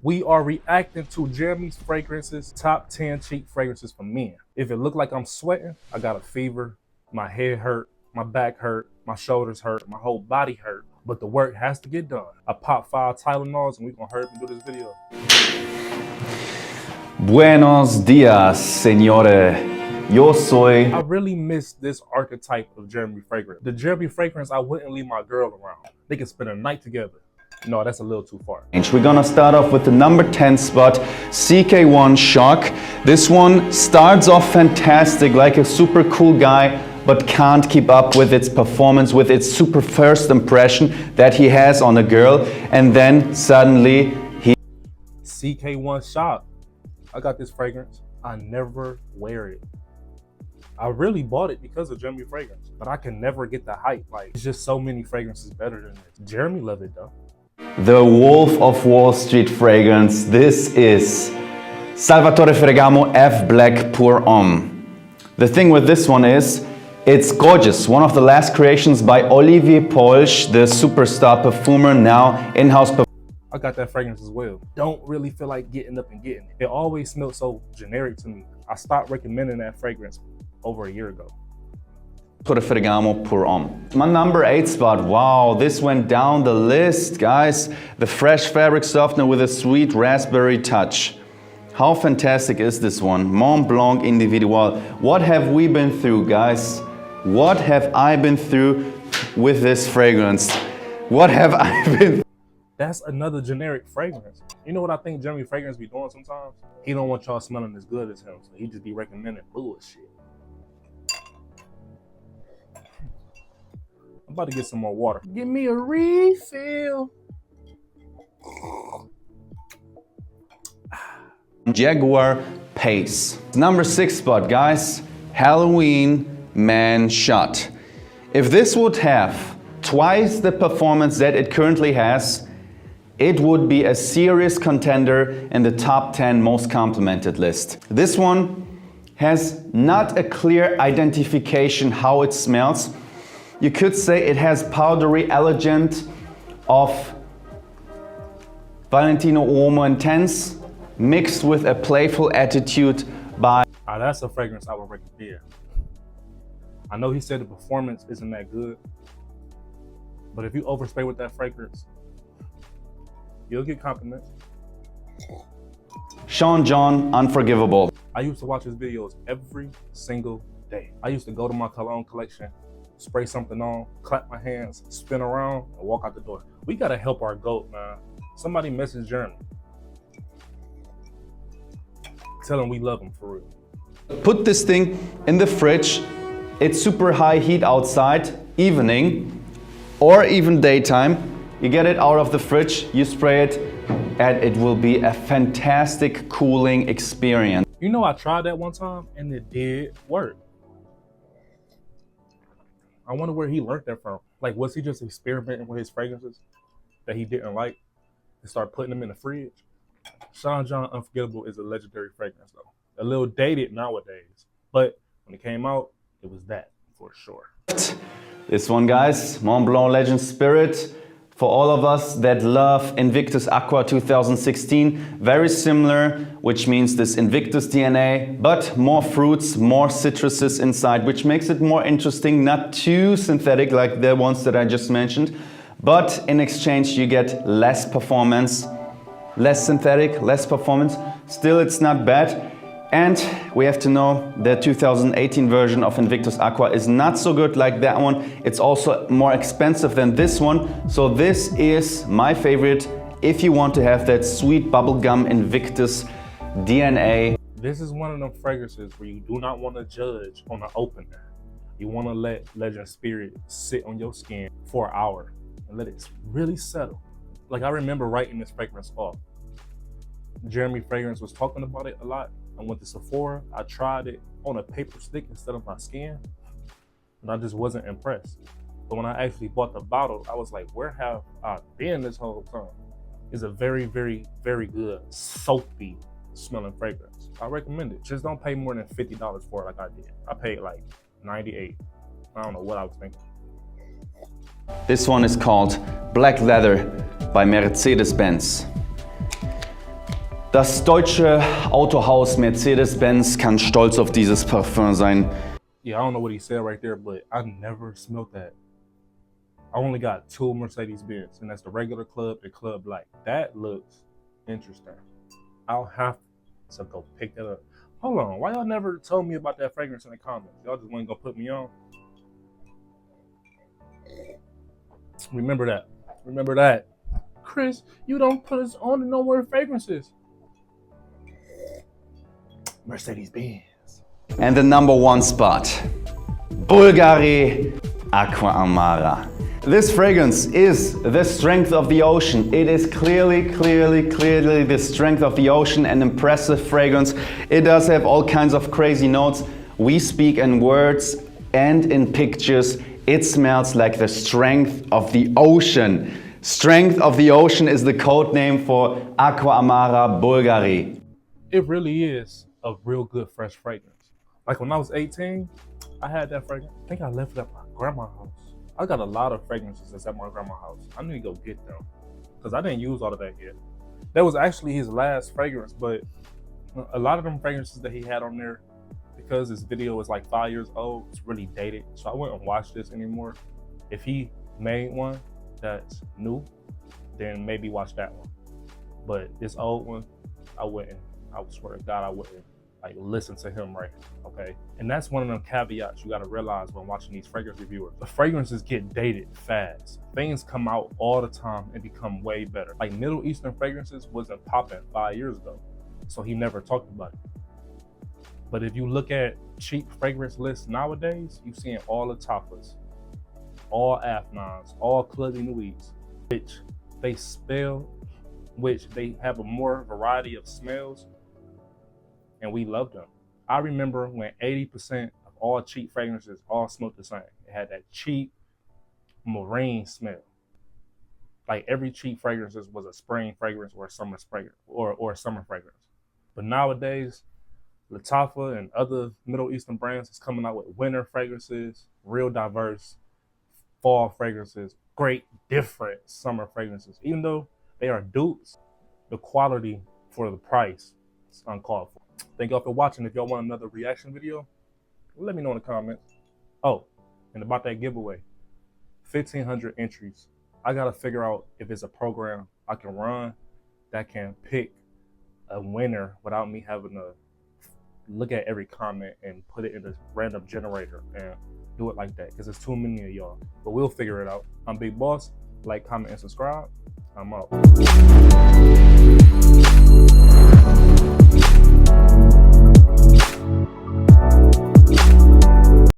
We are reacting to Jeremy's fragrances, top 10 cheap fragrances for men. If it look like I'm sweating, I got a fever, my head hurt, my back hurt, my shoulders hurt, my whole body hurt, but the work has to get done. I popped 5 Tylenols and we gonna hurry up and do this video. Buenos dias, señore. Yo soy. I really miss this archetype of Jeremy fragrance. The Jeremy fragrance, I wouldn't leave my girl around. They can spend a night together. No, that's a little too far. We're gonna start off with the number 10 spot, CK1 Shock. This one starts off fantastic, like a super cool guy, but can't keep up with its performance, with its super first impression that he has on a girl. And then suddenly CK1 Shock. I got this fragrance. I never wear it. I really bought it because of Jeremy fragrance, but I can never get the hype. Like, it's just so many fragrances better than this. Jeremy loved it though. The Wolf of Wall Street fragrance. This is Salvatore Ferragamo F Black Pour Homme. The thing with this one is, it's gorgeous. One of the last creations by Olivier Polsch, the superstar perfumer, now in-house perfumer. I got that fragrance as well. Don't really feel like getting up and getting it. It always smelled so generic to me. I stopped recommending that fragrance over a year ago. Ferragamo Pour Homme. My number 8 spot. Wow, this went down the list, guys. The fresh fabric softener with a sweet raspberry touch. How fantastic is this one? Mont Blanc Individual. What have we been through, guys? What have I been through with this fragrance? What have I been through? That's another generic fragrance. You know what I think Jeremy fragrance be doing sometimes? He don't want y'all smelling as good as him, so he just be recommending bullshit. I'm about to get some more water. Give me a refill. Jaguar Pace. Number 6 spot, guys. Halloween Man Shot. If this would have twice the performance that it currently has, it would be a serious contender in the top 10 most complimented list. This one has not a clear identification how it smells. You could say it has powdery elegant of Valentino Uomo Intense mixed with a playful attitude by... That's a fragrance I would recommend. I know he said the performance isn't that good, but if you overspray with that fragrance, you'll get compliments. Sean John Unforgivable. I used to watch his videos every single day. I used to go to my Cologne collection, spray something on, clap my hands, spin around, and walk out the door. We gotta help our GOAT, man. Somebody message Jeremy. Tell him we love him for real. Put this thing in the fridge. It's super high heat outside, evening, or even daytime. You get it out of the fridge, you spray it, and it will be a fantastic cooling experience. You know, I tried that one time and it did work. I wonder where he learned that from. Like, was he just experimenting with his fragrances that he didn't like and start putting them in the fridge? Sean John Unforgettable is a legendary fragrance though. A little dated nowadays, but when it came out, it was that for sure. This one, guys, Mont Blanc Legend Spirit. For all of us that love Invictus Aqua 2016, very similar, which means this Invictus DNA, but more fruits, more citruses inside, which makes it more interesting, not too synthetic like the ones that I just mentioned, but in exchange you get less performance, less synthetic, less performance. Still, it's not bad. And we have to know the 2018 version of Invictus Aqua is not so good like that one. It's also more expensive than this one. So this is my favorite if you want to have that sweet bubblegum Invictus DNA. This is one of them fragrances where you do not want to judge on the opener. You want to let Legend Spirit sit on your skin for an hour and let it really settle. Like, I remember writing this fragrance off. Jeremy Fragrance was talking about it a lot. I went to Sephora, I tried it on a paper stick instead of my skin, and I just wasn't impressed. But when I actually bought the bottle, I was like, where have I been this whole time? It's a very, very, very good, soapy smelling fragrance. I recommend it. Just don't pay more than $50 for it like I did. I paid like $98. I don't know what I was thinking. This one is called Black Leather by Mercedes-Benz. Das deutsche Autohaus Mercedes-Benz kann stolz auf dieses Parfum sein. Yeah, I don't know what he said right there, but I never smelled that. I only got 2 Mercedes-Benz, and that's the regular club and Club Black. That looks interesting. I'll have to go pick that up. Hold on, why y'all never told me about that fragrance in the comments? Y'all just want to go put me on? Remember that. Remember that. Chris, you don't put us on to no more fragrances. Mercedes-Benz. And the number 1 spot, Bulgari Aqua Amara. This fragrance is the strength of the ocean. It is clearly the strength of the ocean, an impressive fragrance. It does have all kinds of crazy notes. We speak in words and in pictures. It smells like the strength of the ocean. Strength of the ocean is the code name for Aqua Amara Bulgari. It really is a real good fresh fragrance. Like when I was 18, I had that fragrance. I think I left it at my grandma's house. I got a lot of fragrances that's at my grandma's house. I need to go get them because I didn't use all of that yet. That was actually his last fragrance, but a lot of them fragrances that he had on there, because this video is like 5 years old, it's really dated. So I wouldn't watch this anymore. If he made one that's new, then maybe watch that one. But this old one, I wouldn't. I swear to God, I wouldn't like listen to him right now, okay? And that's one of them caveats you gotta realize when watching these fragrance reviewers. The fragrances get dated fast. Things come out all the time and become way better. Like Middle Eastern fragrances wasn't popping 5 years ago, so he never talked about it. But if you look at cheap fragrance lists nowadays, you're seeing all the Tafas, all Afnans, all Club Nuits, which they spell, which they have a more variety of smells, and we love them. I remember when 80% of all cheap fragrances all smelled the same. It had that cheap marine smell. Like every cheap fragrance was a spring fragrance or a summer fragrance or a summer fragrance. But nowadays, Latafa and other Middle Eastern brands is coming out with winter fragrances, real diverse fall fragrances, great different summer fragrances. Even though they are dupes, the quality for the price is uncalled for. Thank y'all for watching. If y'all want another reaction video, let me know in the comments. Oh, and about that giveaway, 1,500 entries. I gotta figure out if it's a program I can run that can pick a winner without me having to look at every comment and put it in this random generator and do it like that, because there's too many of y'all. But we'll figure it out. I'm Big Boss. Like, comment, and subscribe. I'm out.